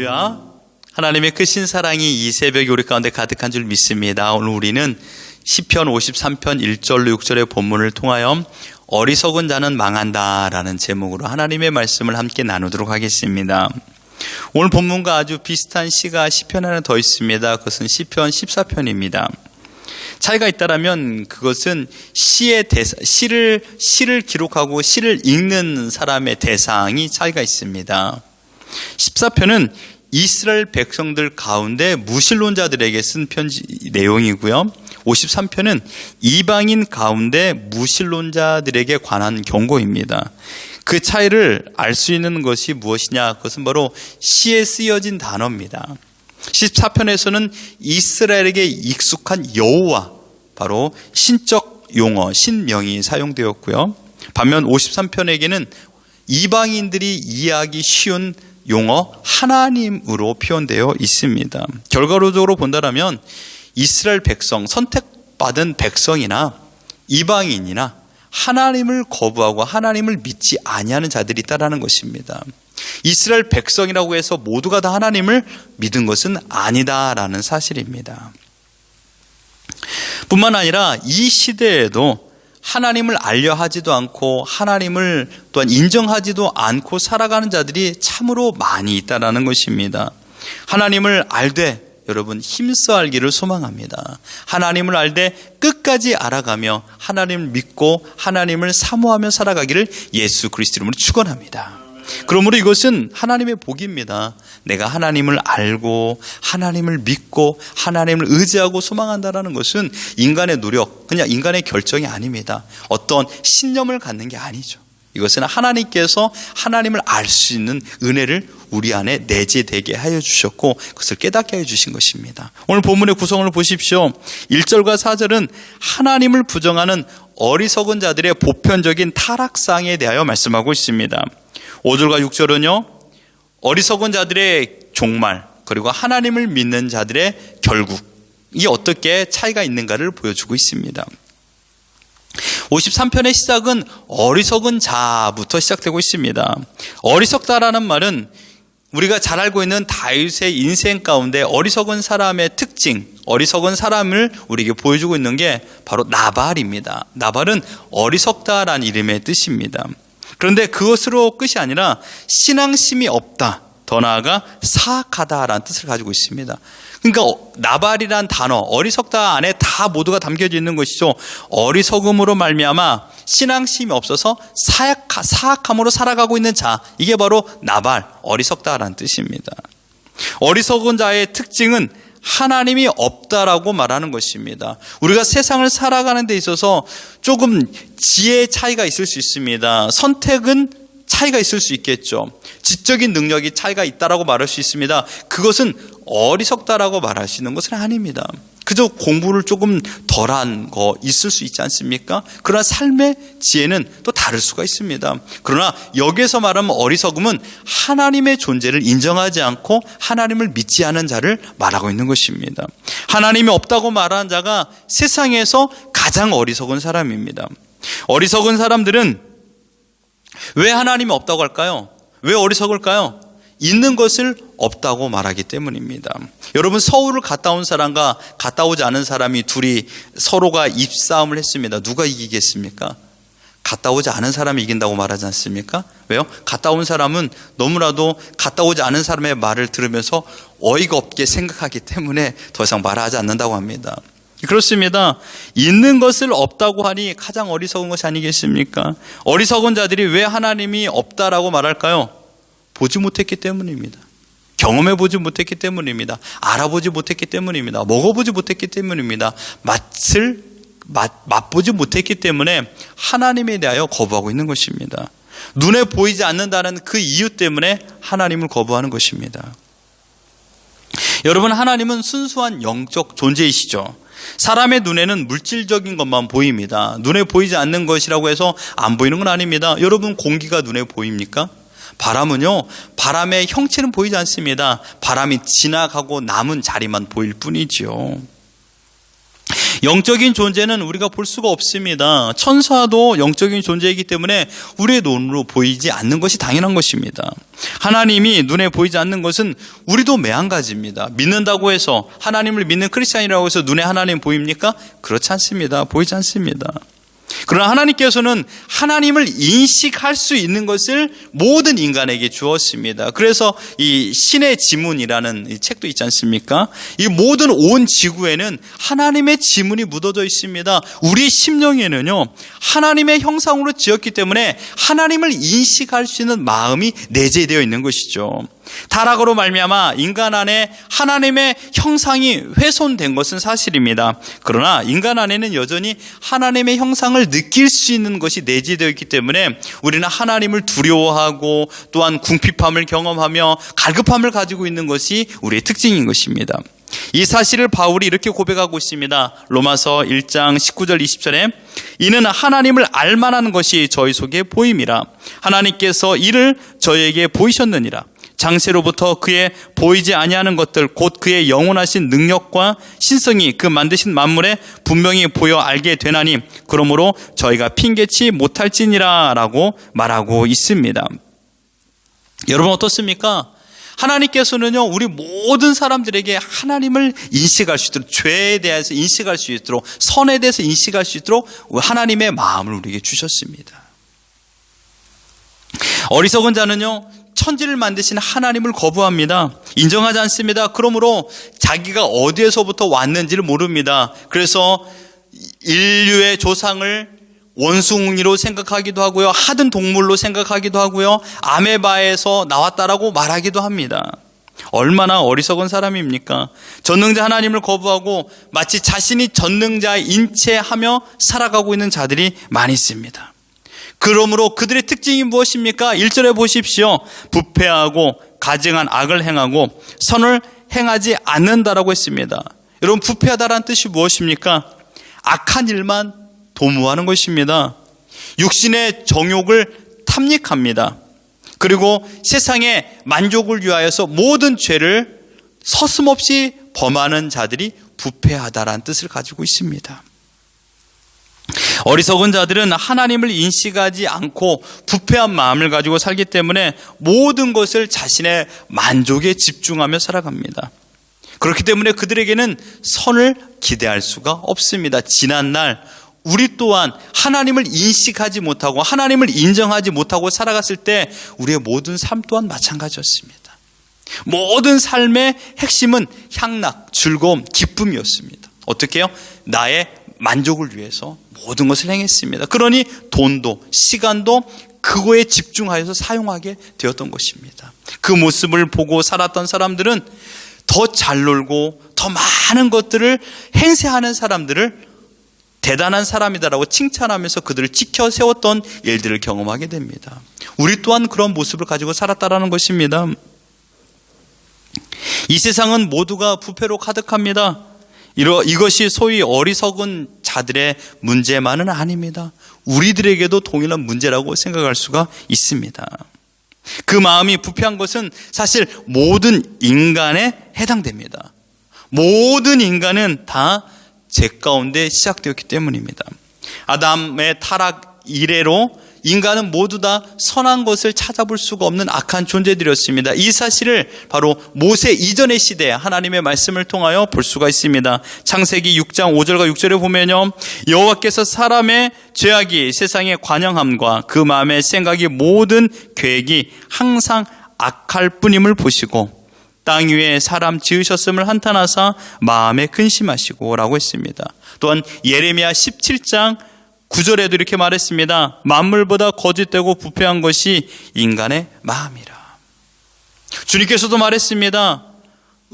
할렐루야. 하나님의 크신 사랑이 이 새벽에 우리 가운데 가득한 줄 믿습니다. 오늘 우리는 시편 53편 1절로 6절의 본문을 통하여 어리석은 자는 망한다 라는 제목으로 하나님의 말씀을 함께 나누도록 하겠습니다. 오늘 본문과 아주 비슷한 시가 시편 하나 더 있습니다. 그것은 시편 14편입니다. 차이가 있다라면 그것은 시의 시를 기록하고 시를 읽는 사람의 대상이 차이가 있습니다. 14편은 이스라엘 백성들 가운데 무신론자들에게 쓴 편지 내용이고요. 53편은 이방인 가운데 무신론자들에게 관한 경고입니다. 그 차이를 알 수 있는 것이 무엇이냐? 그것은 바로 시에 쓰여진 단어입니다. 14편에서는 이스라엘에게 익숙한 여호와, 바로 신적 용어, 신명이 사용되었고요. 반면 53편에게는 이방인들이 이해하기 쉬운 용어 하나님으로 표현되어 있습니다. 결과론적으로 본다면 이스라엘 백성, 선택받은 백성이나 이방인이나 하나님을 거부하고 하나님을 믿지 아니하는 자들이 있다는 것입니다. 이스라엘 백성이라고 해서 모두가 다 하나님을 믿은 것은 아니다라는 사실입니다. 뿐만 아니라 이 시대에도 하나님을 알려 하지도 않고 하나님을 또한 인정하지도 않고 살아가는 자들이 참으로 많이 있다는 것입니다. 하나님을 알되 여러분 힘써 알기를 소망합니다. 하나님을 알되 끝까지 알아가며 하나님을 믿고 하나님을 사모하며 살아가기를 예수 그리스도 이름으로 축원합니다. 그러므로 이것은 하나님의 복입니다. 내가 하나님을 알고 하나님을 믿고 하나님을 의지하고 소망한다는 것은 인간의 노력, 그냥 인간의 결정이 아닙니다. 어떤 신념을 갖는 게 아니죠. 이것은 하나님께서 하나님을 알 수 있는 은혜를 우리 안에 내재되게 하여 주셨고 그것을 깨닫게 해 주신 것입니다. 오늘 본문의 구성을 보십시오. 1절과 4절은 하나님을 부정하는 어리석은 자들의 보편적인 타락상에 대하여 말씀하고 있습니다. 5절과 6절은요, 어리석은 자들의 종말, 그리고 하나님을 믿는 자들의 결국이 어떻게 차이가 있는가를 보여주고 있습니다. 53편의 시작은 어리석은 자부터 시작되고 있습니다. 어리석다라는 말은 우리가 잘 알고 있는 다윗의 인생 가운데 어리석은 사람의 특징, 어리석은 사람을 우리에게 보여주고 있는 게 바로 나발입니다. 나발은 어리석다라는 이름의 뜻입니다. 그런데 그것으로 끝이 아니라 신앙심이 없다, 더 나아가 사악하다라는 뜻을 가지고 있습니다. 그러니까 나발이란 단어, 어리석다 안에 다 모두가 담겨져 있는 것이죠. 어리석음으로 말미암아 신앙심이 없어서 사악함으로 살아가고 있는 자, 이게 바로 나발, 어리석다라는 뜻입니다. 어리석은 자의 특징은 하나님이 없다라고 말하는 것입니다. 우리가 세상을 살아가는 데 있어서 조금 지혜의 차이가 있을 수 있습니다. 선택은 차이가 있을 수 있겠죠. 지적인 능력이 차이가 있다라고 말할 수 있습니다. 그것은 어리석다라고 말할 수 있는 것은 아닙니다. 그저 공부를 조금 덜한 거 있을 수 있지 않습니까? 그러나 삶의 지혜는 또 다를 수가 있습니다. 그러나 여기에서 말하면 어리석음은 하나님의 존재를 인정하지 않고 하나님을 믿지 않은 자를 말하고 있는 것입니다. 하나님이 없다고 말하는 자가 세상에서 가장 어리석은 사람입니다. 어리석은 사람들은 왜 하나님이 없다고 할까요? 왜 어리석을까요? 있는 것을 없다고 말하기 때문입니다. 여러분, 서울을 갔다 온 사람과 갔다 오지 않은 사람이 둘이 서로가 입싸움을 했습니다. 누가 이기겠습니까? 갔다 오지 않은 사람이 이긴다고 말하지 않습니까? 왜요? 갔다 온 사람은 너무나도 갔다 오지 않은 사람의 말을 들으면서 어이가 없게 생각하기 때문에 더 이상 말하지 않는다고 합니다. 그렇습니다. 있는 것을 없다고 하니 가장 어리석은 것이 아니겠습니까? 어리석은 자들이 왜 하나님이 없다라고 말할까요? 보지 못했기 때문입니다. 경험해 보지 못했기 때문입니다. 알아보지 못했기 때문입니다. 먹어보지 못했기 때문입니다. 맛보지 못했기 때문에 하나님에 대하여 거부하고 있는 것입니다. 눈에 보이지 않는다는 그 이유 때문에 하나님을 거부하는 것입니다. 여러분, 하나님은 순수한 영적 존재이시죠. 사람의 눈에는 물질적인 것만 보입니다. 눈에 보이지 않는 것이라고 해서 안 보이는 건 아닙니다. 여러분, 공기가 눈에 보입니까? 바람은요, 바람의 형체는 보이지 않습니다. 바람이 지나가고 남은 자리만 보일 뿐이죠. 영적인 존재는 우리가 볼 수가 없습니다. 천사도 영적인 존재이기 때문에 우리의 눈으로 보이지 않는 것이 당연한 것입니다. 하나님이 눈에 보이지 않는 것은 우리도 매한가지입니다. 믿는다고 해서, 하나님을 믿는 크리스찬이라고 해서 눈에 하나님 보입니까? 그렇지 않습니다. 보이지 않습니다. 그러나 하나님께서는 하나님을 인식할 수 있는 것을 모든 인간에게 주었습니다. 그래서 이 신의 지문이라는 이 책도 있지 않습니까? 이 모든 온 지구에는 하나님의 지문이 묻어져 있습니다. 우리 심령에는요, 하나님의 형상으로 지었기 때문에 하나님을 인식할 수 있는 마음이 내재되어 있는 것이죠. 타락으로 말미암아 인간 안에 하나님의 형상이 훼손된 것은 사실입니다. 그러나 인간 안에는 여전히 하나님의 형상을 느낄 수 있는 것이 내재되어 있기 때문에 우리는 하나님을 두려워하고 또한 궁핍함을 경험하며 갈급함을 가지고 있는 것이 우리의 특징인 것입니다. 이 사실을 바울이 이렇게 고백하고 있습니다. 로마서 1장 19절 20절에 이는 하나님을 알만한 것이 저희 속에 보임이라. 하나님께서 이를 저희에게 보이셨느니라. 장세로부터 그의 보이지 아니하는 것들 곧 그의 영원하신 능력과 신성이 그 만드신 만물에 분명히 보여 알게 되나니 그러므로 저희가 핑계치 못할지니라 라고 말하고 있습니다. 여러분 어떻습니까? 하나님께서는요, 우리 모든 사람들에게 하나님을 인식할 수 있도록, 죄에 대해서 인식할 수 있도록, 선에 대해서 인식할 수 있도록 하나님의 마음을 우리에게 주셨습니다. 어리석은 자는요, 천지를 만드신 하나님을 거부합니다. 인정하지 않습니다. 그러므로 자기가 어디에서부터 왔는지를 모릅니다. 그래서 인류의 조상을 원숭이로 생각하기도 하고요, 하등 동물로 생각하기도 하고요, 아메바에서 나왔다라고 말하기도 합니다. 얼마나 어리석은 사람입니까? 전능자 하나님을 거부하고 마치 자신이 전능자의 인체하며 살아가고 있는 자들이 많이 있습니다. 그러므로 그들의 특징이 무엇입니까? 1절에 보십시오. 부패하고 가증한 악을 행하고 선을 행하지 않는다라고 했습니다. 여러분, 부패하다라는 뜻이 무엇입니까? 악한 일만 도모하는 것입니다. 육신의 정욕을 탐닉합니다. 그리고 세상의 만족을 위하여서 모든 죄를 서슴없이 범하는 자들이 부패하다라는 뜻을 가지고 있습니다. 어리석은 자들은 하나님을 인식하지 않고 부패한 마음을 가지고 살기 때문에 모든 것을 자신의 만족에 집중하며 살아갑니다. 그렇기 때문에 그들에게는 선을 기대할 수가 없습니다. 지난날 우리 또한 하나님을 인식하지 못하고 하나님을 인정하지 못하고 살아갔을 때 우리의 모든 삶 또한 마찬가지였습니다. 모든 삶의 핵심은 향락, 즐거움, 기쁨이었습니다. 어떻게 해요? 나의 만족을 위해서 모든 것을 행했습니다. 그러니 돈도 시간도 그거에 집중하여서 사용하게 되었던 것입니다. 그 모습을 보고 살았던 사람들은 더 잘 놀고 더 많은 것들을 행세하는 사람들을 대단한 사람이다라고 칭찬하면서 그들을 지켜 세웠던 일들을 경험하게 됩니다. 우리 또한 그런 모습을 가지고 살았다라는 것입니다. 이 세상은 모두가 부패로 가득합니다. 이것이 소위 어리석은 자들의 문제만은 아닙니다. 우리들에게도 동일한 문제라고 생각할 수가 있습니다. 그 마음이 부패한 것은 사실 모든 인간에 해당됩니다. 모든 인간은 다 죄 가운데 시작되었기 때문입니다. 아담의 타락 이래로 인간은 모두 다 선한 것을 찾아볼 수가 없는 악한 존재들이었습니다. 이 사실을 바로 모세 이전의 시대에 하나님의 말씀을 통하여 볼 수가 있습니다. 창세기 6장 5절과 6절에 보면요, 여호와께서 사람의 죄악이 세상의 관영함과 그 마음의 생각이 모든 계획이 항상 악할 뿐임을 보시고 땅 위에 사람 지으셨음을 한탄하사 마음에 근심하시고 라고 했습니다. 또한 예레미야 17장 9절에도 이렇게 말했습니다. 만물보다 거짓되고 부패한 것이 인간의 마음이라. 주님께서도 말했습니다.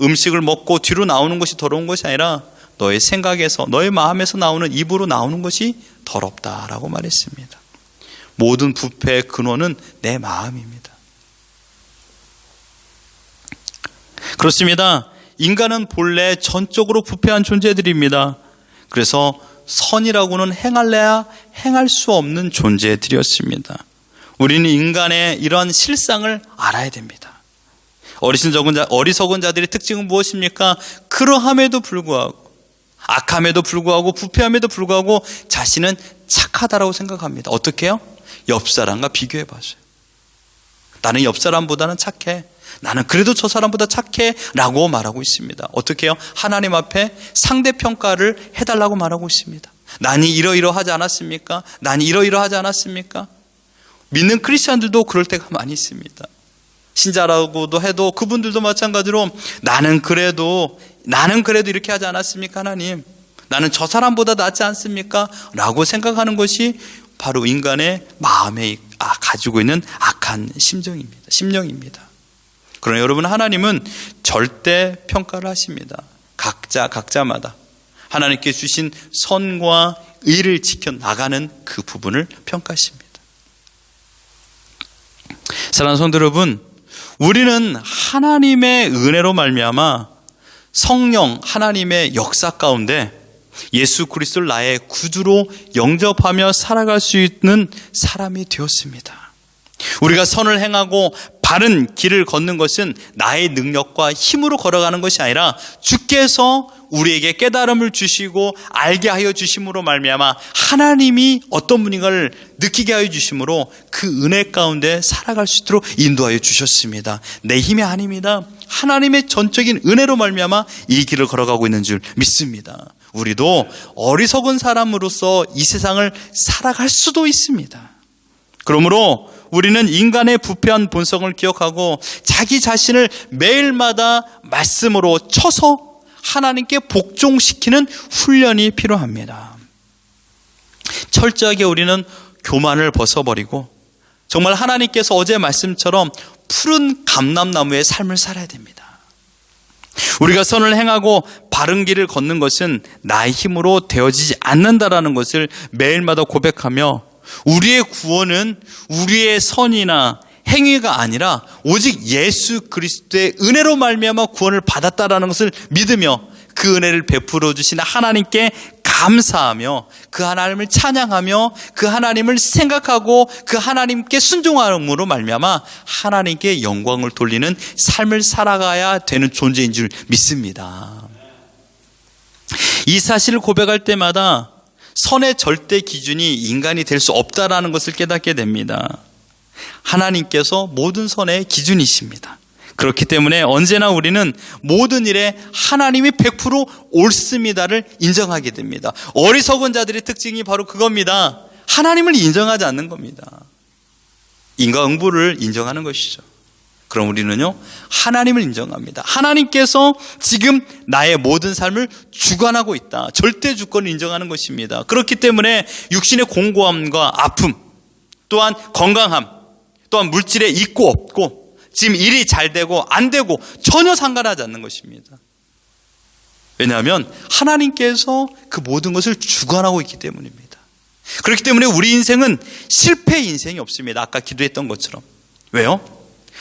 음식을 먹고 뒤로 나오는 것이 더러운 것이 아니라 너의 생각에서, 너의 마음에서 나오는 입으로 나오는 것이 더럽다라고 말했습니다. 모든 부패의 근원은 내 마음입니다. 그렇습니다. 인간은 본래 전적으로 부패한 존재들입니다. 그래서 선이라고는 행할래야 행할 수 없는 존재들이었습니다. 우리는 인간의 이런 실상을 알아야 됩니다. 어리석은 자들의 특징은 무엇입니까? 그러함에도 불구하고 악함에도 불구하고 부패함에도 불구하고 자신은 착하다라고 생각합니다. 어떻게 해요? 옆 사람과 비교해 봐서요. 나는 옆 사람보다는 착해. 나는 그래도 저 사람보다 착해 라고 말하고 있습니다. 어떻게 해요? 하나님 앞에 상대평가를 해달라고 말하고 있습니다. 나는 이러이러하지 않았습니까? 나는 이러이러하지 않았습니까? 믿는 크리스찬들도 그럴 때가 많이 있습니다. 신자라고도 해도 그분들도 마찬가지로 나는 그래도 이렇게 하지 않았습니까? 하나님, 나는 저 사람보다 낫지 않습니까? 라고 생각하는 것이 바로 인간의 마음에 가지고 있는 악한 심령입니다. 그러나 여러분, 하나님은 절대 평가를 하십니다. 각자마다 하나님께 주신 선과 의를 지켜나가는 그 부분을 평가하십니다. 사랑하는 성도 여러분, 우리는 하나님의 은혜로 말미암아 성령 하나님의 역사 가운데 예수 그리스도를 나의 구주로 영접하며 살아갈 수 있는 사람이 되었습니다. 우리가 선을 행하고 바른 길을 걷는 것은 나의 능력과 힘으로 걸어가는 것이 아니라 주께서 우리에게 깨달음을 주시고 알게 하여 주심으로 말미암아 하나님이 어떤 분인가를 느끼게 하여 주심으로 그 은혜 가운데 살아갈 수 있도록 인도하여 주셨습니다. 내 힘이 아닙니다. 하나님의 전적인 은혜로 말미암아 이 길을 걸어가고 있는 줄 믿습니다. 우리도 어리석은 사람으로서 이 세상을 살아갈 수도 있습니다. 그러므로 우리는 인간의 부패한 본성을 기억하고 자기 자신을 매일마다 말씀으로 쳐서 하나님께 복종시키는 훈련이 필요합니다. 철저하게 우리는 교만을 벗어버리고 정말 하나님께서 어제 말씀처럼 푸른 감람나무의 삶을 살아야 됩니다. 우리가 선을 행하고 바른 길을 걷는 것은 나의 힘으로 되어지지 않는다라는 것을 매일마다 고백하며 우리의 구원은 우리의 선이나 행위가 아니라 오직 예수 그리스도의 은혜로 말미암아 구원을 받았다라는 것을 믿으며 그 은혜를 베풀어 주신 하나님께 감사하며 그 하나님을 찬양하며 그 하나님을 생각하고 그 하나님께 순종함으로 말미암아 하나님께 영광을 돌리는 삶을 살아가야 되는 존재인 줄 믿습니다. 이 사실을 고백할 때마다 선의 절대 기준이 인간이 될 수 없다라는 것을 깨닫게 됩니다. 하나님께서 모든 선의 기준이십니다. 그렇기 때문에 언제나 우리는 모든 일에 하나님이 100% 옳습니다를 인정하게 됩니다. 어리석은 자들의 특징이 바로 그겁니다. 하나님을 인정하지 않는 겁니다. 인과응보를 인정하는 것이죠. 그럼 우리는요, 하나님을 인정합니다. 하나님께서 지금 나의 모든 삶을 주관하고 있다. 절대 주권을 인정하는 것입니다. 그렇기 때문에 육신의 공고함과 아픔, 또한 건강함, 또한 물질에 있고 없고 지금 일이 잘 되고 안 되고 전혀 상관하지 않는 것입니다. 왜냐하면 하나님께서 그 모든 것을 주관하고 있기 때문입니다. 그렇기 때문에 우리 인생은 실패 인생이 없습니다. 아까 기도했던 것처럼. 왜요?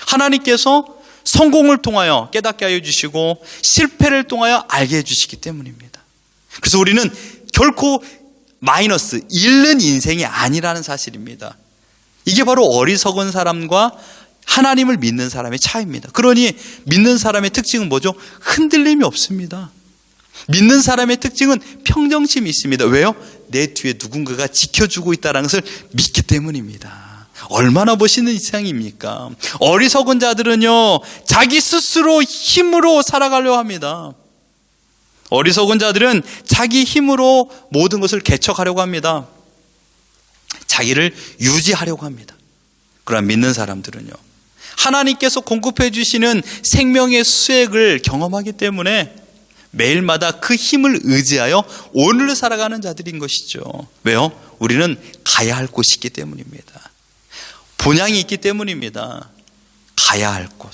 하나님께서 성공을 통하여 깨닫게 하여 주시고 실패를 통하여 알게 해주시기 때문입니다. 그래서 우리는 결코 마이너스, 잃는 인생이 아니라는 사실입니다. 이게 바로 어리석은 사람과 하나님을 믿는 사람의 차이입니다. 그러니 믿는 사람의 특징은 뭐죠? 흔들림이 없습니다. 믿는 사람의 특징은 평정심이 있습니다. 왜요? 내 뒤에 누군가가 지켜주고 있다는 것을 믿기 때문입니다. 얼마나 멋있는 이상입니까? 어리석은 자들은요, 자기 스스로 힘으로 살아가려고 합니다. 어리석은 자들은 자기 힘으로 모든 것을 개척하려고 합니다. 자기를 유지하려고 합니다. 그러나 믿는 사람들은요, 하나님께서 공급해 주시는 생명의 수액을 경험하기 때문에 매일마다 그 힘을 의지하여 오늘을 살아가는 자들인 것이죠. 왜요? 우리는 가야 할 곳이 있기 때문입니다. 본향이 있기 때문입니다. 가야 할 곳,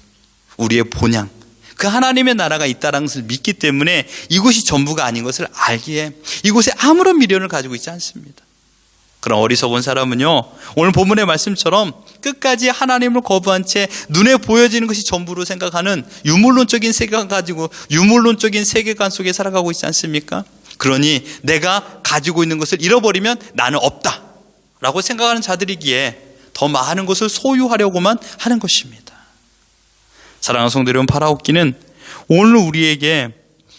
우리의 본향, 그 하나님의 나라가 있다는 것을 믿기 때문에 이곳이 전부가 아닌 것을 알기에 이곳에 아무런 미련을 가지고 있지 않습니다. 그런 어리석은 사람은요, 오늘 본문의 말씀처럼 끝까지 하나님을 거부한 채 눈에 보여지는 것이 전부로 생각하는 유물론적인 세계관 가지고 유물론적인 세계관 속에 살아가고 있지 않습니까? 그러니 내가 가지고 있는 것을 잃어버리면 나는 없다 라고 생각하는 자들이기에 더 많은 것을 소유하려고만 하는 것입니다. 사랑하는 성도 여러분, 바라옵기는 오늘 우리에게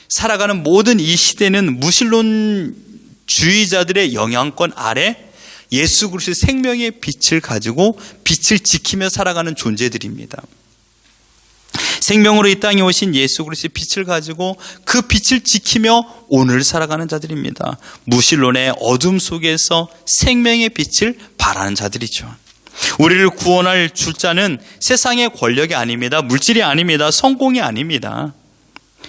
살아가는 모든 이 시대는 무신론주의자들의 영향권 아래 예수 그리스도의 생명의 빛을 가지고 빛을 지키며 살아가는 존재들입니다. 생명으로 이 땅에 오신 예수 그리스도의 빛을 가지고 그 빛을 지키며 오늘 살아가는 자들입니다. 무신론의 어둠 속에서 생명의 빛을 발하는 자들이죠. 우리를 구원할 주자는 세상의 권력이 아닙니다. 물질이 아닙니다. 성공이 아닙니다.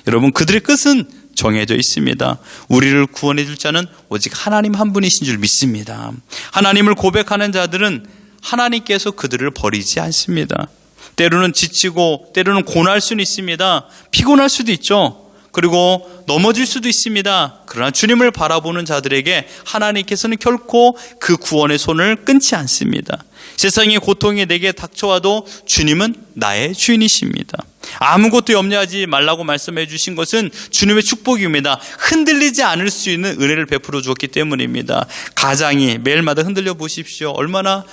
여러분, 그들의 끝은 정해져 있습니다. 우리를 구원해 줄 자는 오직 하나님 한 분이신 줄 믿습니다. 하나님을 고백하는 자들은 하나님께서 그들을 버리지 않습니다. 때로는 지치고 때로는 고날 수는 있습니다. 피곤할 수도 있죠. 그리고 넘어질 수도 있습니다. 그러나 주님을 바라보는 자들에게 하나님께서는 결코 그 구원의 손을 끊지 않습니다. 세상의 고통이 내게 닥쳐와도 주님은 나의 주인이십니다. 아무것도 염려하지 말라고 말씀해 주신 것은 주님의 축복입니다. 흔들리지 않을 수 있는 은혜를 베풀어 주었기 때문입니다. 가장이 매일마다 흔들려 보십시오. 얼마나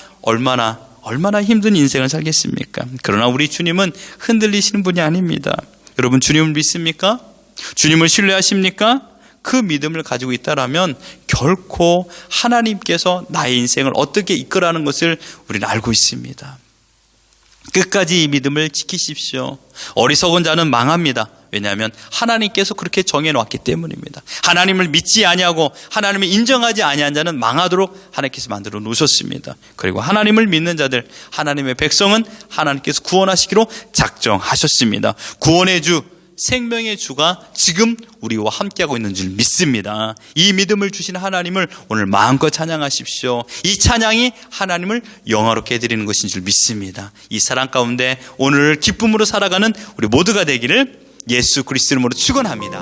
힘든 인생을 살겠습니까? 그러나 우리 주님은 흔들리시는 분이 아닙니다. 여러분, 주님을 믿습니까? 주님을 신뢰하십니까? 그 믿음을 가지고 있다라면 결코 하나님께서 나의 인생을 어떻게 이끌어가는 것을 우리는 알고 있습니다. 끝까지 이 믿음을 지키십시오. 어리석은 자는 망합니다. 왜냐하면 하나님께서 그렇게 정해놓았기 때문입니다. 하나님을 믿지 아니하고 하나님을 인정하지 아니한 자는 망하도록 하나님께서 만들어 놓으셨습니다. 그리고 하나님을 믿는 자들, 하나님의 백성은 하나님께서 구원하시기로 작정하셨습니다. 구원의 주, 생명의 주가 지금 우리와 함께하고 있는 줄 믿습니다. 이 믿음을 주신 하나님을 오늘 마음껏 찬양하십시오. 이 찬양이 하나님을 영화롭게 해드리는 것인 줄 믿습니다. 이 사랑 가운데 오늘 기쁨으로 살아가는 우리 모두가 되기를 예수 그리스도 이름으로 축원합니다.